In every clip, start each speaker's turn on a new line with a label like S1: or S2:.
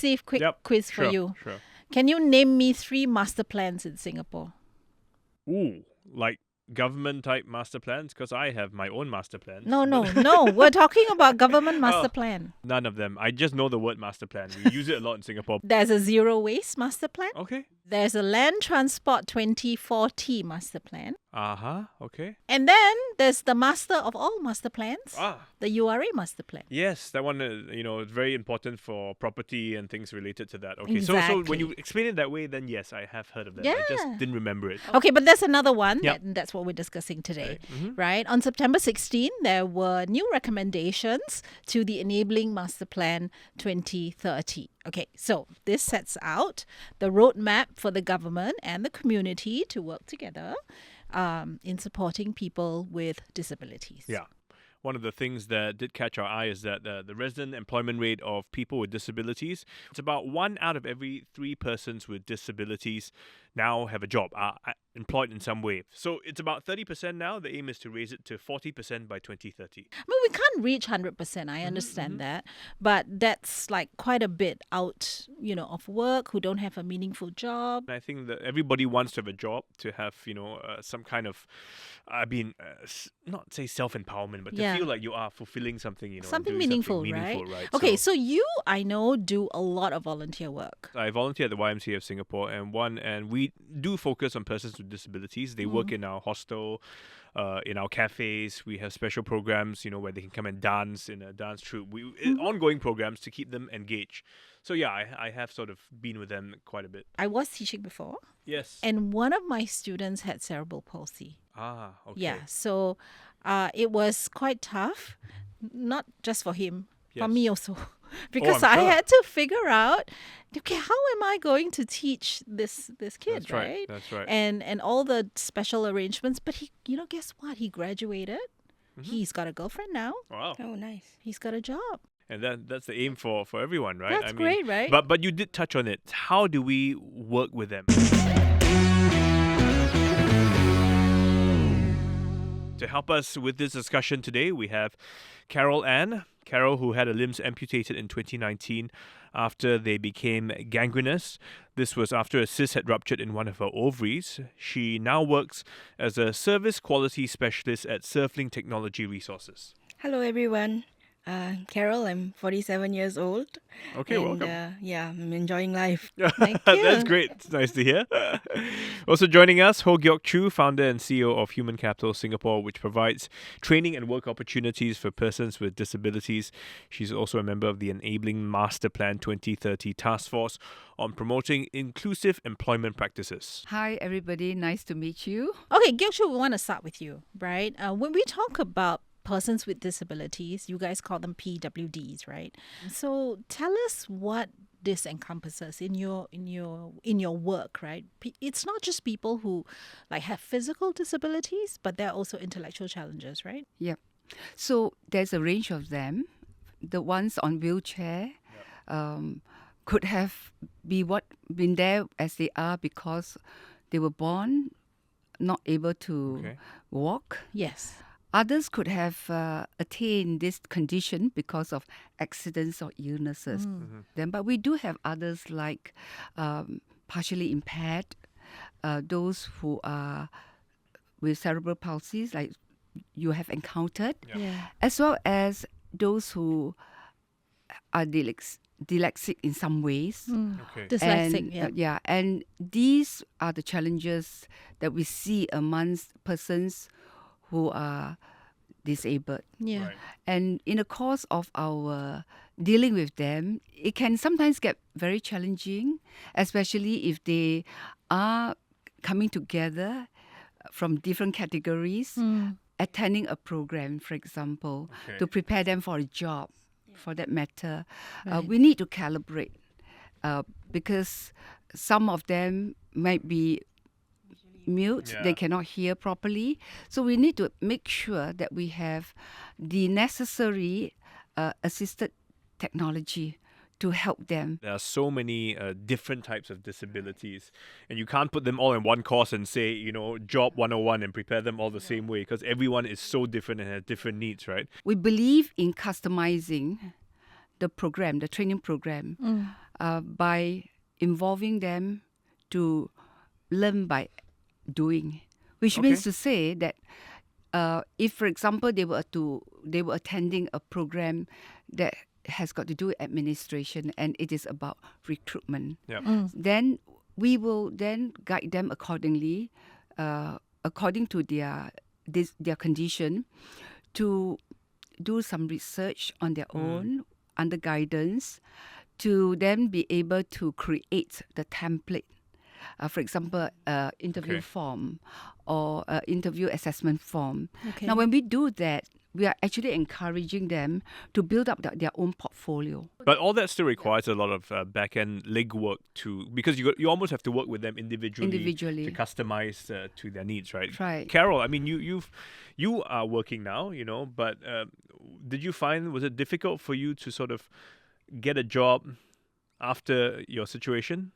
S1: safe, quick quiz for you.
S2: Sure.
S1: Can you name me 3 master plans in Singapore?
S2: Ooh, like government type master plans? Because I have my own master plans.
S1: No.
S2: but-
S1: We're talking about government master
S2: Oh.
S1: plan.
S2: None of them. I just know the word master plan. We use it a lot in Singapore.
S1: There's a zero waste master plan.
S2: Okay.
S1: There's a land transport 2040 master plan.
S2: Okay.
S1: And then there's the master of all master plans, the URA master plan.
S2: Yes, that one, is very important for property and things related to that. Okay, so
S1: Exactly.
S2: when you explain it that way, then yes, I have heard of that. I
S1: Yeah.
S2: just didn't remember it.
S1: Okay, but there's another one.
S2: Yep.
S1: That's what we're discussing today,
S2: Okay.
S1: right? On September 16, there were new recommendations to the Enabling Master Plan 2030. Okay, so this sets out the roadmap for the government and the community to work together in supporting people with disabilities.
S2: Yeah. One of the things that did catch our eye is that the resident employment rate of people with disabilities, it's about 1 out of every 3 persons with disabilities now have a job, are employed in some way. So it's about 30% now. The aim is to raise it to 40% by 2030.
S1: I mean, we can't reach 100%. I understand that. But that's like quite a bit out, of work, who don't have a meaningful job.
S2: And I think that everybody wants to have a job, to have, some kind of, not say self-empowerment, but to feel like you are fulfilling something,
S1: Something
S2: doing
S1: meaningful,
S2: something
S1: right?
S2: meaningful, right?
S1: Okay, so you, I know, do a lot of volunteer work.
S2: I volunteer at the YMCA of Singapore, and we do focus on persons with disabilities. They work in our hostel, in our cafes. We have special programs, where they can come and dance in a dance troupe. Ongoing programs to keep them engaged. So yeah, I have sort of been with them quite a bit.
S1: I was teaching before,
S2: Yes.
S1: and one of my students had cerebral palsy.
S2: Okay.
S1: Yeah, so it was quite tough, not just for him, for
S2: Yes.
S1: me also. Because
S2: I'm
S1: I
S2: sure.
S1: had to figure out, okay, how am I going to teach this kid,
S2: That's right. That's right.
S1: And all the special arrangements. But he, guess what? He graduated.
S2: Mm-hmm.
S1: He's got a girlfriend now.
S2: Wow.
S3: Oh, nice.
S1: He's got a job.
S2: And that's the aim for everyone, right?
S1: That's great, right?
S2: But you did touch on it. How do we work with them? To help us with this discussion today, we have Carol Ann. Carol, who had her limbs amputated in 2019 after they became gangrenous. This was after a cyst had ruptured in one of her ovaries. She now works as a service quality specialist at Surflink Technology Resources.
S3: Hello, everyone. Carol, I'm 47 years old.
S2: Okay,
S3: and,
S2: welcome.
S3: I'm enjoying life.
S1: Thank
S2: That's
S1: you.
S2: great. It's nice to hear. Also joining us, Ho Gyok Chu, founder and CEO of Human Capital Singapore, which provides training and work opportunities for persons with disabilities. She's also a member of the Enabling Master Plan 2030 Task Force on promoting inclusive employment practices.
S4: Hi, everybody. Nice to meet you.
S1: Okay, Gilshu, we want to start with you, right? When we talk about persons with disabilities, you guys call them PWDs, right? So tell us what this encompasses in your work, right? It's not just people who have physical disabilities, but there are also intellectual challenges, right?
S4: Yep. So there's a range of them. The ones on wheelchair could have been there as they are because they were born not able to walk.
S1: Yes.
S4: Others could have attained this condition because of accidents or illnesses. But we do have others like partially impaired, those who are with cerebral palsy, like you have encountered,
S1: Yeah.
S4: as well as those who are dyslexic in some ways.
S2: Okay.
S1: Dyslexic,
S4: And, and these are the challenges that we see amongst persons who are disabled.
S1: Yeah.
S2: Right.
S4: And in the course of our dealing with them, it can sometimes get very challenging, especially if they are coming together from different categories, attending a program, for example, to prepare them for a job, for that matter. We need to calibrate because some of them might be mute, they cannot hear properly. So we need to make sure that we have the necessary assisted technology to help them.
S2: There are so many different types of disabilities, and you can't put them all in one course and say, job 101 and prepare them all the same way, because everyone is so different and has different needs, right?
S4: We believe in customizing the program, the training program, by involving them to learn by doing, which means to say that if, for example, they were attending a program that has got to do with administration and it is about recruitment, then we will then guide them accordingly, according to their condition, to do some research on their own under guidance, to then be able to create the template. For example, interview form or interview assessment form.
S1: Okay.
S4: Now, when we do that, we are actually encouraging them to build up their own portfolio.
S2: But all that still requires a lot of back-end legwork because you almost have to work with them individually. To customize to their needs, right?
S4: Right.
S2: Carol, I mean, you are working now, but did you find, was it difficult for you to sort of get a job after your situation?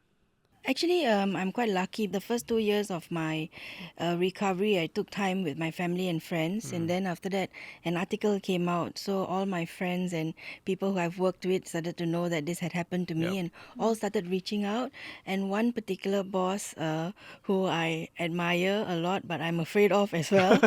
S3: Actually, I'm quite lucky. The first 2 years of my recovery, I took time with my family and friends. And then after that, an article came out. So all my friends and people who I've worked with started to know that this had happened to me and all started reaching out. And one particular boss who I admire a lot, but I'm afraid of as well,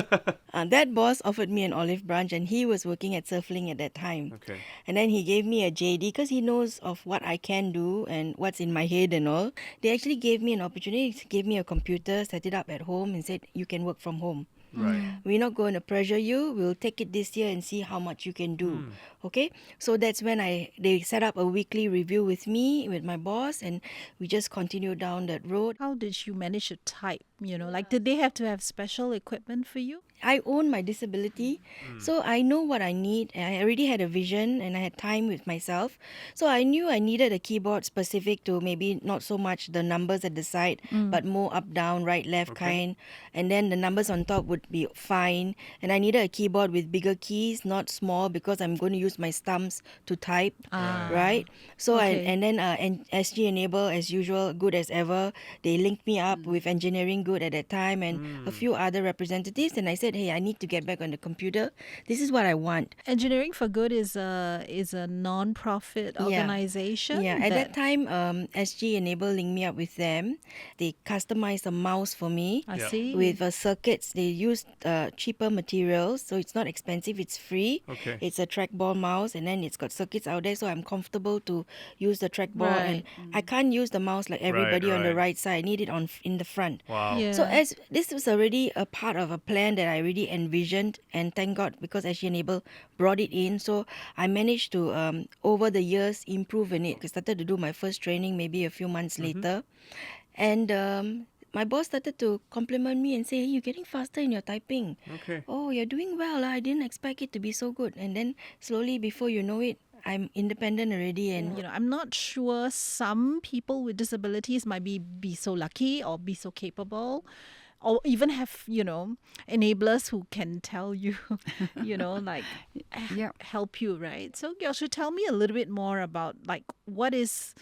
S3: that boss offered me an olive branch and he was working at Surflink at that time.
S2: Okay.
S3: And then he gave me a JD because he knows of what I can do and what's in my head and all. They actually gave me an opportunity, gave me a computer, set it up at home and said, you can work from home.
S2: Right.
S3: We're not going to pressure you. We'll take it this year and see how much you can do. Okay? So that's when they set up a weekly review with me, with my boss, and we just continued down that road.
S1: How did you manage to type? Did they have to have special equipment for you?
S3: I own my disability, so I know what I need. I already had a vision and I had time with myself. So I knew I needed a keyboard specific to maybe not so much the numbers at the side, but more up, down, right, left kind. And then the numbers on top would be fine. And I needed a keyboard with bigger keys, not small, because I'm going to use my thumbs to type, right? So and then SG Enable, as usual, good as ever. They linked me up with Engineering Good at that time and a few other representatives. And I said, hey, I need to get back on the computer. This is what I want.
S1: Engineering for Good is a non-profit organization.
S3: Yeah, at that time, SG Enable linked me up with them. They customized a mouse for me.
S1: I see.
S3: With circuits. They used cheaper materials, so it's not expensive, it's free.
S2: Okay.
S3: It's a trackball mouse and then it's got circuits out there, so I'm comfortable to use the trackball.
S1: Right.
S3: And I can't use the mouse like everybody on the right side. I need it in the front.
S2: Wow.
S1: Yeah.
S3: So as this was already a part of a plan that I already envisioned, and thank God because SG Enable brought it in. So I managed to, over the years, improve in it. I started to do my first training maybe a few months later. And my boss started to compliment me and say, hey, you're getting faster in your typing.
S2: Okay.
S3: Oh, you're doing well. I didn't expect it to be so good. And then slowly, before you know it, I'm independent already. And
S1: I'm not sure some people with disabilities might be so lucky or be so capable, or even have, enablers who can tell you, help you, right? So Gyoshu, tell me a little bit more about what is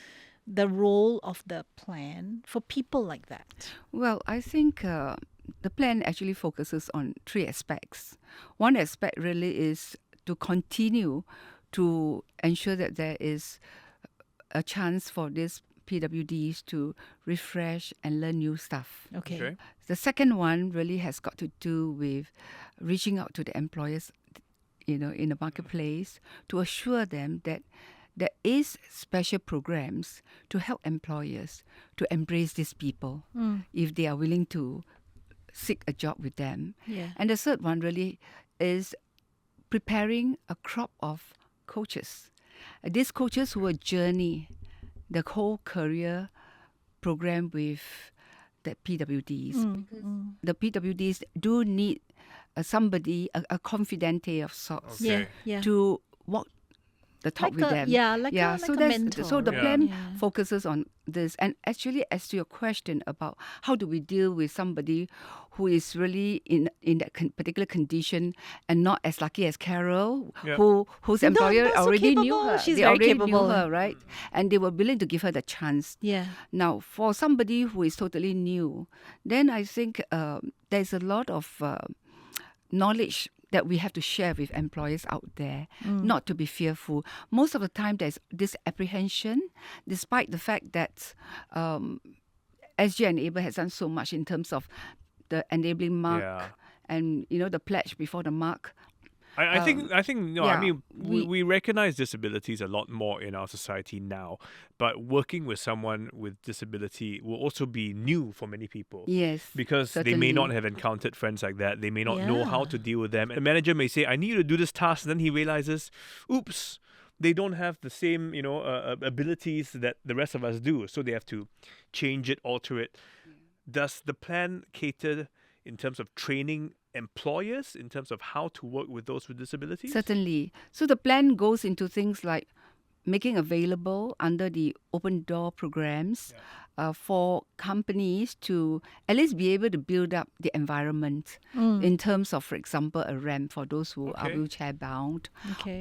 S1: the role of the plan for people like that?
S4: Well, I think the plan actually focuses on 3 aspects. One aspect really is to continue to ensure that there is a chance for these PWDs to refresh and learn new stuff.
S1: Okay.
S4: The second one really has got to do with reaching out to the employers, in the marketplace to assure them that there is special programs to help employers to embrace these people if they are willing to seek a job with them.
S1: Yeah.
S4: And the third one really is preparing a crop of coaches. These coaches who will journey the whole career program with the PWDs. The PWDs do need somebody, a confidante of sorts,
S2: Okay.
S1: Yeah.
S4: to walk the talk with them.
S1: So
S4: that's
S1: mentor.
S4: so the
S2: Yeah.
S4: plan focuses on this. And actually, as to your question about how do we deal with somebody who is really in that particular condition and not as lucky as Carol,
S2: Yeah.
S4: whose
S1: No,
S4: employer
S1: not so
S4: already knew
S1: capable.
S4: her.
S1: She's
S4: they
S1: very
S4: already
S1: capable.
S4: knew her, right? And they were willing to give her the chance.
S1: Yeah.
S4: Now, for somebody who is totally new, then I think there's a lot of knowledge that we have to share with employers out there, not to be fearful. Most of the time, there's this apprehension, despite the fact that SG Enable has done so much in terms of the enabling mark
S2: Yeah.
S4: and the pledge before the mark.
S2: I think no. I
S4: yeah,
S2: mean, we recognize disabilities a lot more in our society now, but working with someone with disability will also be new for many people.
S4: Yes,
S2: Because they may not
S4: certainly.
S2: have encountered friends like that. They may not know how to
S1: Yeah.
S2: deal with them. And the manager may say, "I need you to do this task," and then he realizes, "Oops, they don't have the same abilities that the rest of us do." So they have to change it, alter it. Does the plan cater in terms of training employers in terms of how to work with those with disabilities?
S4: Certainly. So the plan goes into things like making available under the open door programs for companies to at least be able to build up the environment in terms of, for example, a ramp for those who are
S2: Okay.
S4: wheelchair bound.
S1: Okay.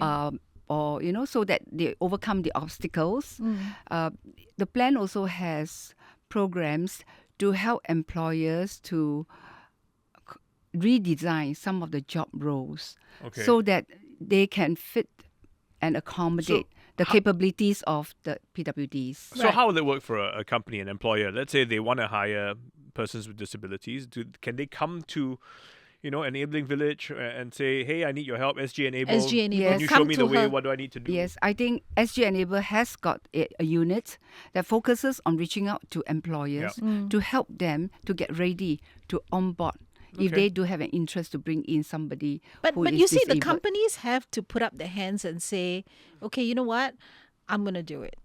S4: Or so that they overcome the obstacles. The plan also has programs to help employers to redesign some of the job roles
S2: Okay.
S4: so that they can fit and accommodate the capabilities of the PWDs.
S2: So how will it work for a company, an employer? Let's say they want to hire persons with disabilities. Can they come to, Enabling Village and say, "Hey, I need your help, SG Enable.
S1: SG Enable,
S2: Can you
S1: come
S2: show me
S1: to
S2: the way?
S1: her."
S2: What do I need to do?"
S4: Yes, I think SG Enable has got a unit that focuses on reaching out to employers to help them to get ready to onboard if
S2: Okay.
S4: they do have an interest to bring in somebody
S1: But
S4: who
S1: but
S4: is
S1: you see, the
S4: disabled.
S1: companies have to put up their hands and say, okay, you know what? I'm gonna do it.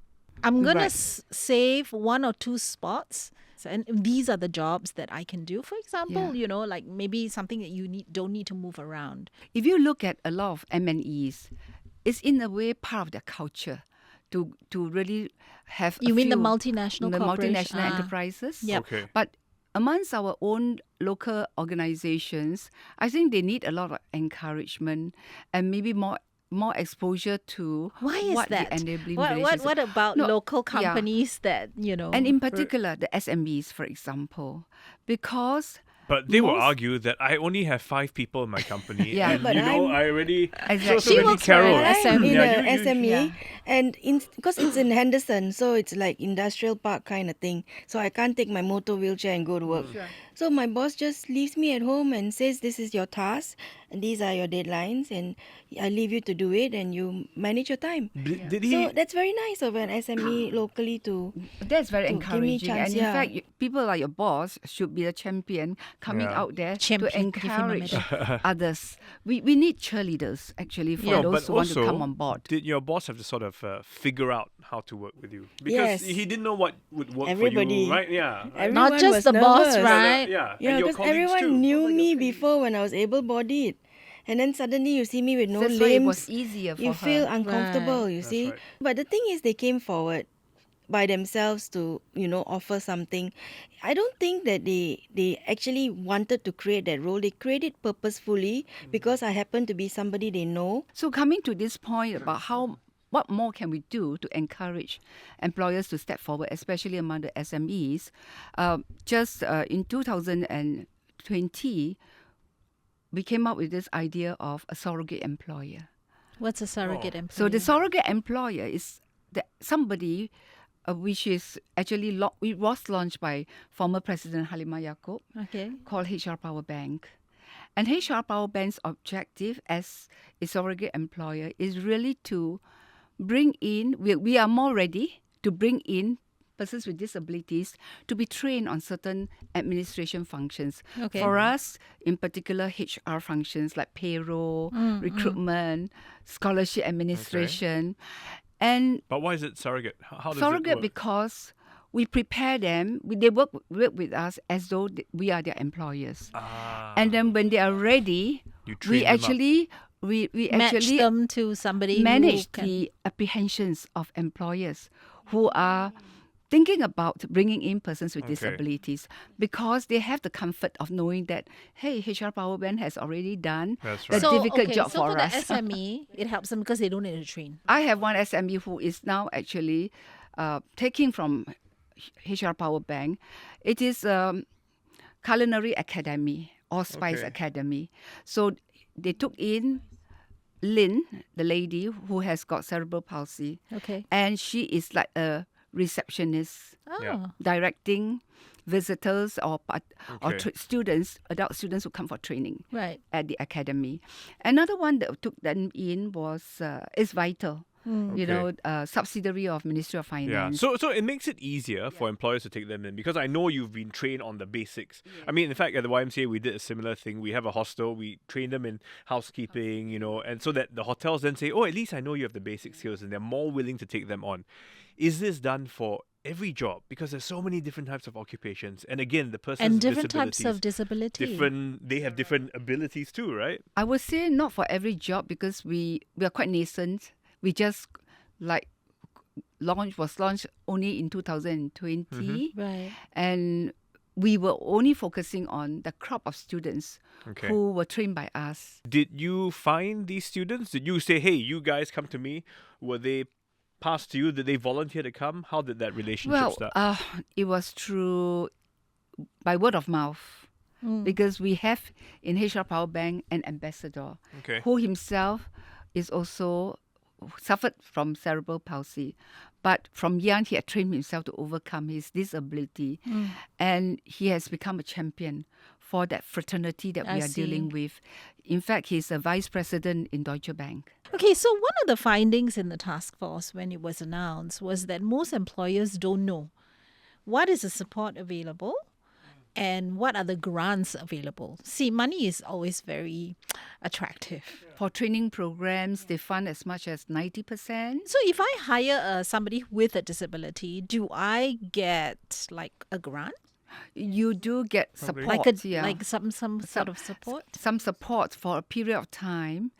S1: I'm gonna
S4: Right.
S1: save 1 or 2 spots, and these are the jobs that I can do. For example,
S4: Yeah.
S1: like maybe something that you don't need to move around.
S4: If you look at a lot of MNEs, it's in a way part of their culture to really have
S1: You
S4: a
S1: mean the
S4: few-
S1: multinational
S4: the
S1: corporation?
S4: multinational enterprises.
S1: Yep.
S2: Okay.
S4: But amongst our own local organizations, I think they need a lot of encouragement and maybe more exposure to
S1: Why is
S4: what
S1: that?
S4: the enabling
S1: What
S4: villages.
S1: what about
S4: No,
S1: local
S4: yeah.
S1: companies that
S4: And in particular, the SMEs, for example, because
S2: But they will
S4: most-
S2: argue that I only have 5 people in my company.
S4: Yeah.
S2: And,
S3: But
S2: I already...
S4: Exactly.
S2: So
S1: She
S2: maybe
S1: works for
S2: Carol...
S1: an SME.
S3: in
S2: Yeah,
S3: a
S2: you-
S3: SME,
S4: yeah.
S3: and because it's in Henderson, so it's like industrial park kind of thing. So I can't take my motor wheelchair and go to work. So my boss just leaves me at home and says, "This is your task, and these are your deadlines, and I leave you to do it, and you manage your time."
S2: Did he...
S3: So that's very nice of an SME locally to.
S4: that's very
S3: To give me
S4: encouraging.
S3: chance,
S4: And in
S3: yeah.
S4: fact, people like your boss should be a champion coming
S2: Yeah.
S4: out there
S1: Champion,
S4: to
S1: give him a
S4: encourage others. We need cheerleaders actually for
S1: Yeah.
S2: No,
S4: those
S2: but
S4: who want to
S2: also,
S4: come on board.
S2: did your boss have to sort of figure out how to work with you? Because
S3: Yes.
S2: he didn't know what would work for
S3: Everybody.
S2: you, right? Yeah.
S3: Everyone
S1: Not just
S3: was
S1: the boss,
S3: nervous.
S1: right?
S2: Yeah,
S3: Yeah,
S2: and your
S3: because
S2: colleagues
S3: everyone
S2: too.
S3: knew me before when I was able-bodied, and then suddenly you see me with no
S4: That's why it
S3: limbs.
S4: was easier for
S3: You
S4: her.
S3: feel uncomfortable.
S1: Right.
S3: You
S2: That's
S3: see,
S2: right.
S3: but the thing is, they came forward by themselves to offer something. I don't think that they actually wanted to create that role. They created purposefully because I happen to be somebody they know.
S4: So coming to this point about what more can we do to encourage employers to step forward, especially among the SMEs? Just in 2020, we came up with this idea of a surrogate employer.
S1: What's a surrogate
S2: Oh.
S1: employer?
S4: So the surrogate employer is somebody which is actually it was launched by former President Halimah Yacob,
S1: Okay.
S4: called HR Power Bank. And HR Power Bank's objective as a surrogate employer is really to bring in, we are more ready to bring in persons with disabilities to be trained on certain administration functions.
S1: Okay.
S4: For us, in particular, HR functions like payroll, recruitment, scholarship administration. And
S2: But why is it surrogate? How does
S4: surrogate
S2: it work?
S4: because we prepare them, they work with us as though we are their employers. And then when they are ready,
S2: You train
S4: we
S2: them up.
S4: actually we
S1: Match
S4: actually
S1: them to somebody
S4: manage
S1: who can.
S4: the apprehensions of employers who are thinking about bringing in persons with
S2: Okay.
S4: disabilities because they have the comfort of knowing that, hey, HR Power Bank has already done
S2: That's
S4: the
S2: right.
S4: difficult job
S1: so
S4: for
S1: the
S4: us.
S1: SME, it helps them because they don't need to train.
S4: I have one SME who is now actually taking from HR Power Bank. It is Culinary Academy or Spice
S2: Okay.
S4: Academy. So they took in Lynn, the lady who has got cerebral palsy,
S1: Okay.
S4: and she is like a receptionist,
S1: Oh.
S2: Yeah.
S4: directing visitors or
S2: Okay.
S4: students, adult students who come for training
S1: Right.
S4: at the academy. Another one that took them in was is Vital, you know, subsidiary of Ministry of
S2: Yeah.
S4: Finance.
S2: So it makes it easier for employers to take them in because I know you've been trained on the basics. I mean, in fact, at the YMCA we did a similar thing. We have a hostel. We train them in housekeeping, you know, and so that the hotels then say, "Oh, at least I know you have the basic skills," and they're more willing to take them on. Is this done for every job? Because there's so many different types of occupations, and again, the person's
S1: And different types of
S2: disabilities,
S1: disability.
S2: they have different abilities too, right?
S4: I would say not for every job because we are quite nascent. We just like launched only in 2020,
S1: Right.
S4: and we were only focusing on the crop of students
S2: Okay.
S4: who were trained by us.
S2: Did you find these students? Did you say, "Hey, you guys come to me"? Were they passed to you? Did they volunteer to come? How did that relationship
S4: Well,
S2: start?
S4: it was through by word of mouth because we have in HR Power Bank an ambassador
S2: Okay.
S4: who himself is also suffered from cerebral palsy. But from young, he had trained himself to overcome his disability. And he has become a champion for that fraternity that
S1: I
S4: we are dealing
S1: see.
S4: with. In fact, he's a vice president in Deutsche Bank.
S1: Okay, so one of the findings in the task force when it was announced was that most employers don't know what is the support available and what are the grants available. See, money is always very attractive.
S4: For training programs, they fund as much as 90%.
S1: So if I hire somebody with a disability, do I get like a grant?
S4: You do get support,
S1: Like some sort of support?
S4: some support for a period of time.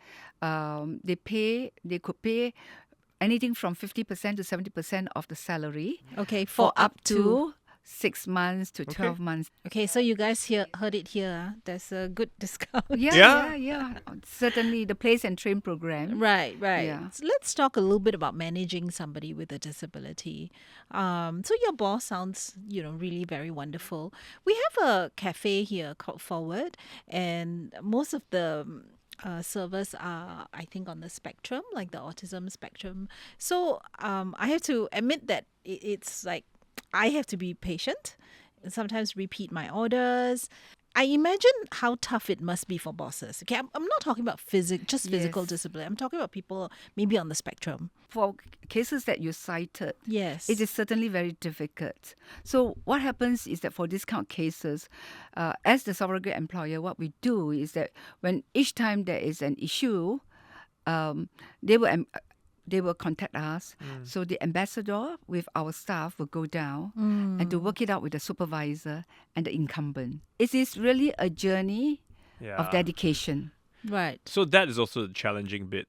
S4: They could pay anything from 50% to 70% of the salary
S1: Okay,
S4: for up to 6 months to 12 months.
S1: Okay, so you guys heard it here. There's a good discount.
S4: Yeah. Certainly, the Place and Train program.
S1: Right.
S4: Yeah.
S1: So let's talk a little bit about managing somebody with a disability. So your boss sounds, really very wonderful. We have a cafe here called Forward, and most of the servers are, I think, on the spectrum, like the autism spectrum. So I have to admit that it's like I have to be patient and sometimes repeat my orders. I imagine how tough it must be for bosses. Okay, I'm not talking about physical
S4: Yes.
S1: disability. I'm talking about people maybe on the spectrum.
S4: For cases that you cited,
S1: Yes.
S4: it is certainly very difficult. So what happens is that for these kind of cases, as the surrogate employer, what we do is that when each time there is an issue, they will contact us. So the ambassador with our staff will go down and to work it out with the supervisor and the incumbent. It is really a journey of dedication.
S1: Right.
S2: So that is also the challenging bit.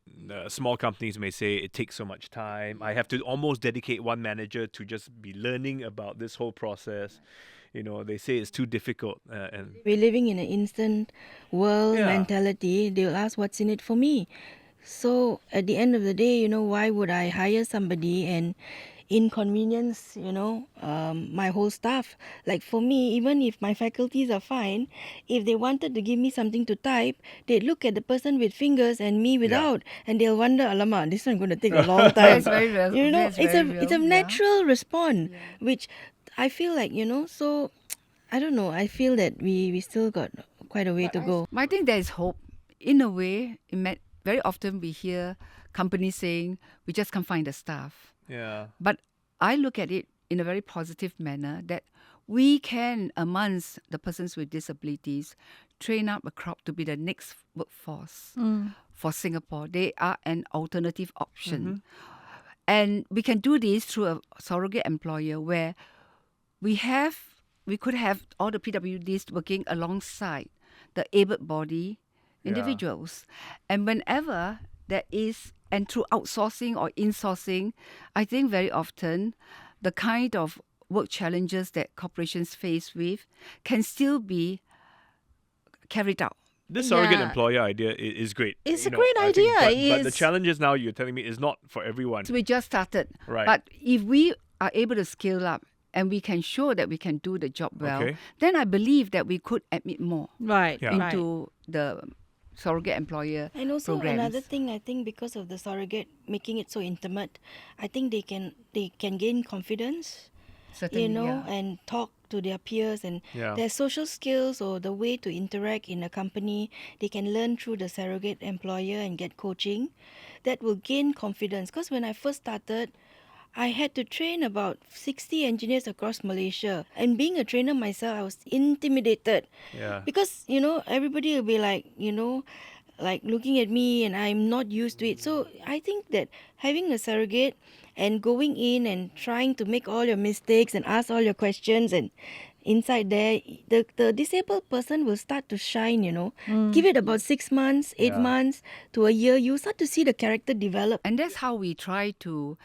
S2: Small companies may say it takes so much time. I have to almost dedicate one manager to just be learning about this whole process. They say it's too difficult. And
S3: We're living in an instant world
S2: Yeah.
S3: mentality. They'll ask, what's in it for me? So at the end of the day, why would I hire somebody and inconvenience, my whole staff? Like for me, even if my faculties are fine, if they wanted to give me something to type, they'd look at the person with fingers and me without, and they'll wonder, alamak, this one's going to take a long time.
S4: That's very real. That's
S3: it's
S4: very
S3: a
S4: real, yeah.
S3: natural response, which I feel like, so I don't know. I feel that we still got quite a way to go.
S4: I think there is hope. In a way, very often we hear companies saying, we just can't find the staff.
S2: yeah.
S4: But I look at it in a very positive manner that we can, amongst the persons with disabilities, train up a crop to be the next workforce for Singapore. They are an alternative option. And we can do this through a surrogate employer where we could have all the PWDs working alongside the able body individuals. And whenever there is, and through outsourcing or insourcing, I think very often the kind of work challenges that corporations face with can still be carried out.
S2: This surrogate
S1: Yeah.
S2: employer idea is great.
S1: It's a great
S2: I think,
S1: idea.
S2: but the
S1: It's-
S2: challenge is now you're telling me is not for everyone.
S4: So we just started.
S2: Right.
S4: But if we are able to scale up and we can show that we can do the job well,
S2: Okay.
S4: then I believe that we could admit more
S1: Right.
S2: Yeah.
S1: Right.
S4: into the surrogate employer
S3: And also
S4: programs.
S3: another thing, I think because of the surrogate making it so intimate, I think they can gain confidence,
S4: Certainly,
S3: and talk to their peers, and
S2: Yeah.
S3: their social skills or the way to interact in a company, they can learn through the surrogate employer and get coaching. That will gain confidence. Because when I first started, I had to train about 60 engineers across Malaysia. And being a trainer myself, I was intimidated.
S2: Yeah.
S3: Because, everybody will be like, like looking at me, and I'm not used to it. So I think that having a surrogate and going in and trying to make all your mistakes and ask all your questions, and inside there, the disabled person will start to shine, Give it about 6 months, 8
S2: Yeah.
S3: months to a year, you start to see the character develop.
S4: And that's how we try to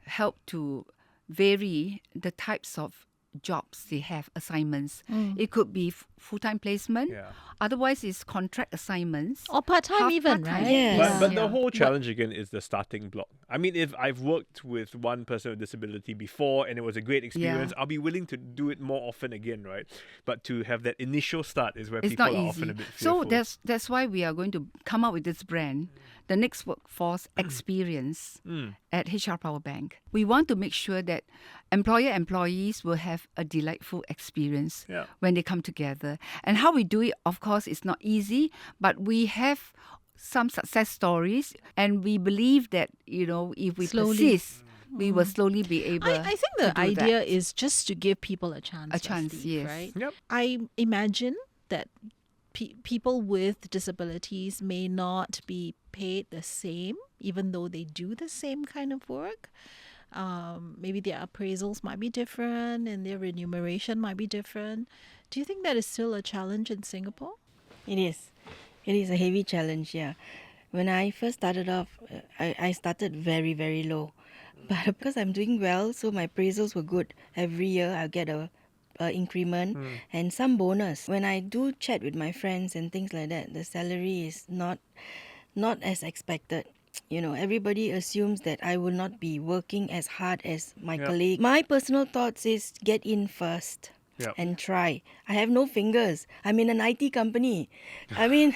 S4: help to vary the types of jobs they have, assignments. It could be full-time placement.
S2: Yeah.
S4: Otherwise, it's contract assignments.
S1: Or part-time
S4: Half
S1: even,
S4: part-time.
S1: right?
S3: Yes.
S2: But
S1: Yeah.
S2: the whole challenge again is the starting block. I mean, if I've worked with one person with disability before and it was a great experience, I'll be willing to do it more often again, right? But to have that initial start is where
S4: It's
S2: people
S4: not
S2: are
S4: easy.
S2: often a bit
S4: So
S2: fearful.
S4: that's why we are going to come up with this brand, the Next Workforce Experience at HR Power Bank. We want to make sure that employees will have a delightful experience
S2: Yeah.
S4: when they come together. And how we do it, of course, is not easy, but we have some success stories, and we believe that, if we
S1: Slowly.
S4: persist, we will slowly be able
S1: I think the
S4: to do
S1: idea
S4: that.
S1: is just to give people a chance.
S4: A chance,
S1: Steve,
S4: yes.
S1: Right?
S2: Yep.
S1: I imagine that people with disabilities may not be paid the same, even though they do the same kind of work. Maybe their appraisals might be different and their remuneration might be different. Do you think that is still a challenge in Singapore?
S3: It is. It is a heavy challenge, yeah. When I first started off, I started very, very low. But because I'm doing well, so my appraisals were good. Every year I'll get a increment and some bonus. When I do chat with my friends and things like that, the salary is not as expected. Everybody assumes that I will not be working as hard as my
S2: Yep.
S3: colleague. My personal thoughts is get in first.
S2: Yep.
S3: And try. I have no fingers. I'm in an IT company. I mean,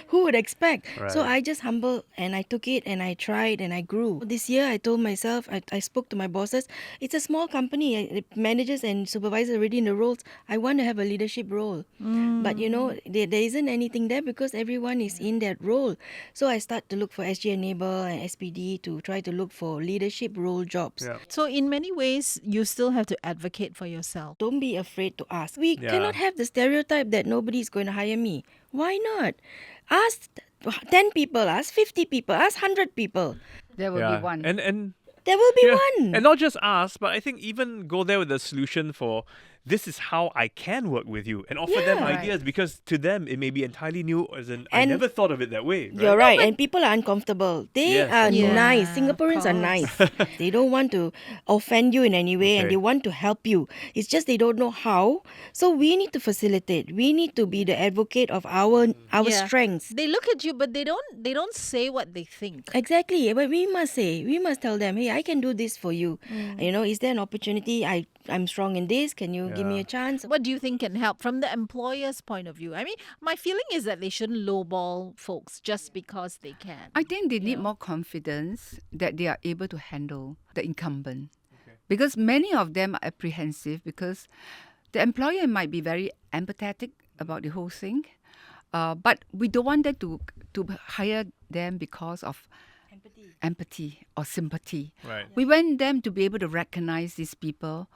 S3: who would expect? So
S2: Right.
S3: I just humble and I took it and I tried and I grew. This year I told myself, I spoke to my bosses, it's a small company. Managers and supervisors already in the roles. I want to have a leadership role. But there isn't anything there because everyone is in that role. So I start to look for SG Enable and SPD to try to look for leadership role jobs.
S2: Yeah.
S1: So in many ways, you still have to advocate for yourself.
S3: Don't be afraid to ask. We
S2: Yeah.
S3: cannot have the stereotype that nobody is going to hire me. Why not? Ask 10 people, ask 50 people, ask 100 people.
S4: There will
S2: Yeah.
S4: be one.
S2: And
S3: There will be
S2: yeah.
S3: one.
S2: And not just ask, but I think even go there with a solution for this is how I can work with you and offer them
S3: Yeah.
S4: Right.
S2: ideas because to them it may be entirely new as in I
S3: And
S2: never thought of it that way. Right?
S3: You're right, and people are uncomfortable. They
S2: Yes,
S3: are
S2: of course.
S3: nice.
S1: Yeah,
S3: Singaporeans are
S1: of
S3: nice. They don't want to offend you in any way, and
S2: Okay.
S3: they want to help you. It's just they don't know how. So we need to facilitate. We need to be the advocate of our
S1: Yeah.
S3: strengths.
S1: They look at you, but they don't say what they think.
S3: Exactly, but we must tell them, hey, I can do this for you. Is there an opportunity? I'm strong in this. Can you give me
S2: Yeah.
S3: a chance?
S1: What do you think can help from the employer's point of view? I mean, my feeling is that they shouldn't lowball folks just because they can.
S4: I think they need more confidence that they are able to handle the incumbent. Because many of them are apprehensive because the employer might be very empathetic about the whole thing. But we don't want them to hire them because of empathy or sympathy.
S2: Right.
S4: We want them to be able to recognize these people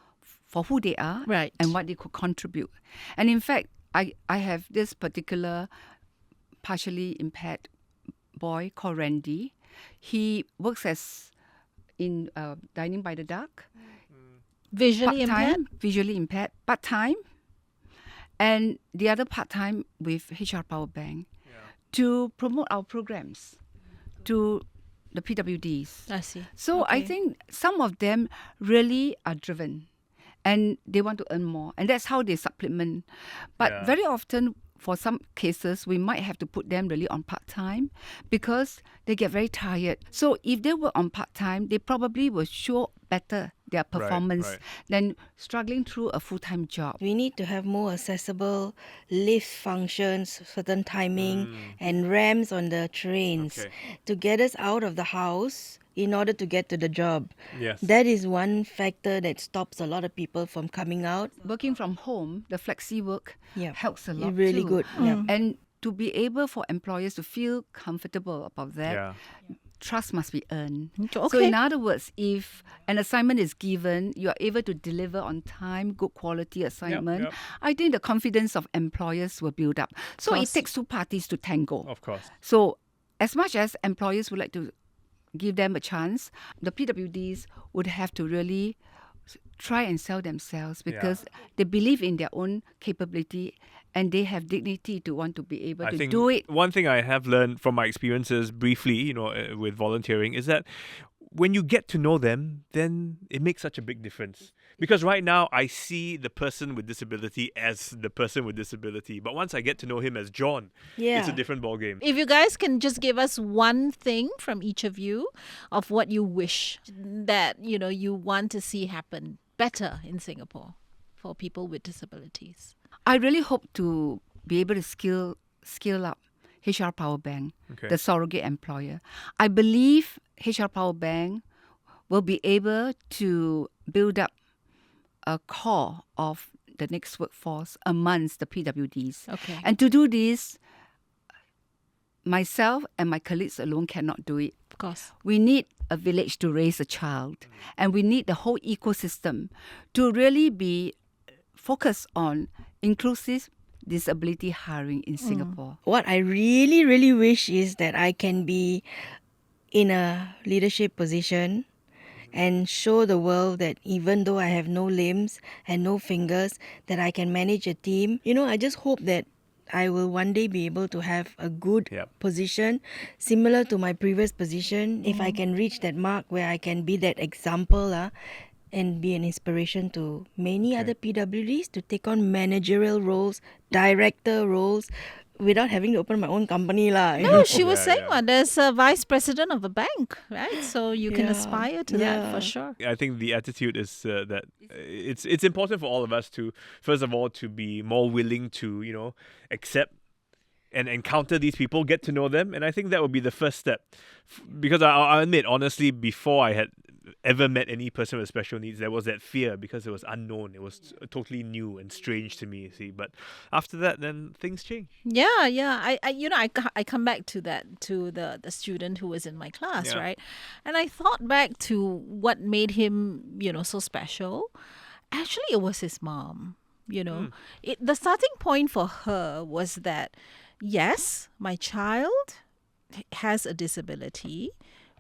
S4: for who they are
S1: Right.
S4: and what they could contribute. And in fact, I have this particular partially impaired boy called Randy. He works as in Dining by the Duck,
S1: Visually impaired?
S4: part-time, visually impaired, part-time, and the other part-time with HR Power Bank to promote our programs to the PWDs.
S1: I see.
S4: So I
S1: Okay.
S4: think some of them really are driven and they want to earn more. And that's how they supplement. But
S2: Yeah.
S4: very often, for some cases, we might have to put them really on part-time because they get very tired. So if they work on part-time, they probably will show better their performance
S2: right.
S4: than struggling through a full-time job.
S3: We need to have more accessible lift functions, certain timing, and ramps on the trains
S2: Okay.
S3: to get us out of the house in order to get to the job.
S2: Yes.
S3: That is one factor that stops a lot of people from coming out.
S4: Working from home, the flexi work
S3: Yeah.
S4: helps a lot
S3: Really
S4: too.
S3: good. Yeah.
S4: And to be able for employers to feel comfortable about that,
S2: Yeah.
S4: trust must be earned. So
S1: Okay.
S4: in other words, if an assignment is given, you are able to deliver on time, good quality assignment,
S2: yep.
S4: I think the confidence of employers will build up. So it
S1: Course.
S4: takes two parties to tango.
S2: Of course.
S4: So as much as employers would like to give them a chance, the PWDs would have to really try and sell themselves because they believe in their own capability and they have dignity to want to be able
S2: I
S4: to
S2: think
S4: do it.
S2: one thing I have learned from my experiences briefly, with volunteering is that when you get to know them, then it makes such a big difference. Because right now, I see the person with disability as the person with disability. But once I get to know him as John, it's
S3: Yeah.
S2: a different ballgame.
S1: If you guys can just give us one thing from each of you of what you wish that, you want to see happen better in Singapore for people with disabilities.
S4: I really hope to be able to scale up HR Power Bank,
S2: Okay.
S4: the surrogate employer. I believe HR Power Bank will be able to build up a core of the next workforce amongst the PWDs.
S1: Okay.
S4: And to do this, myself and my colleagues alone cannot do it.
S1: Of course.
S4: We need a village to raise a child, and we need the whole ecosystem to really be focused on inclusive disability hiring in Singapore.
S3: What I really, really wish is that I can be in a leadership position and show the world that even though I have no limbs and no fingers, that I can manage a team. I just hope that I will one day be able to have a good
S2: Yep.
S3: position similar to my previous position. If I can reach that mark where I can be that example and be an inspiration to many other PWDs to take on managerial roles, director roles, without having to open my own company.
S1: No, she was
S2: Yeah,
S1: saying
S2: yeah.
S1: what there's a vice president of a bank, right? So you can
S3: Yeah.
S1: aspire to that for
S3: Yeah.
S1: sure.
S2: I think the attitude is that it's important for all of us to, first of all, to be more willing to, accept and encounter these people, get to know them. And I think that would be the first step. Because I'll admit, honestly, before I had ever met any person with special needs, there was that fear because it was unknown. It was totally new and strange to me, you see. But after that, then things change.
S1: Yeah. I come back to that, to the student who was in my class,
S2: Yeah.
S1: right? And I thought back to what made him, so special. Actually, it was his mom. The starting point for her was that, yes, my child has a disability,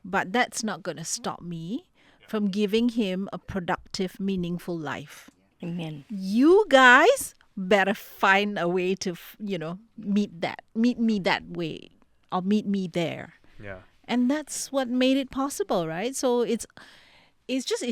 S1: but that's not going to stop me from giving him a productive, meaningful life.
S3: Amen.
S1: You guys better find a way to, meet me that way, or meet me there.
S2: Yeah.
S1: And that's what made it possible, right? So it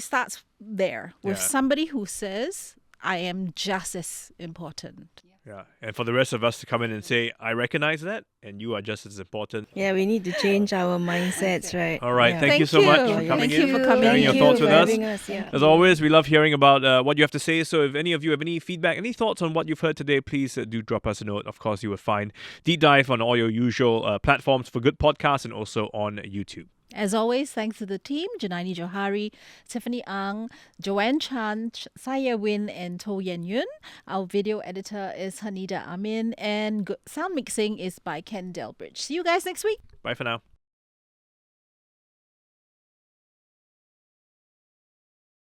S1: starts there with
S2: Yeah.
S1: somebody who says, I am just as important.
S2: Yeah. And for the rest of us to come in and say, I recognize that, and you are just as important.
S3: Yeah, we need to change our mindsets, right?
S2: All right.
S3: Yeah.
S2: Thank you so much for
S3: Thank
S2: coming
S1: you
S2: in,
S1: for coming
S2: sharing
S1: in.
S2: your
S3: Thank
S2: thoughts
S3: you
S2: with
S3: for
S2: us.
S3: having us. Yeah.
S2: As always, we love hearing about what you have to say. So if any of you have any feedback, any thoughts on what you've heard today, please do drop us a note. Of course, you will find Deep Dive on all your usual platforms for good podcasts and also on YouTube.
S1: As always, thanks to the team, Janani Johari, Tiffany Ang, Joanne Chan, Saya Win, and To Yen Yun. Our video editor is Hanida Amin, and sound mixing is by Ken Delbridge. See you guys next week.
S2: Bye for now.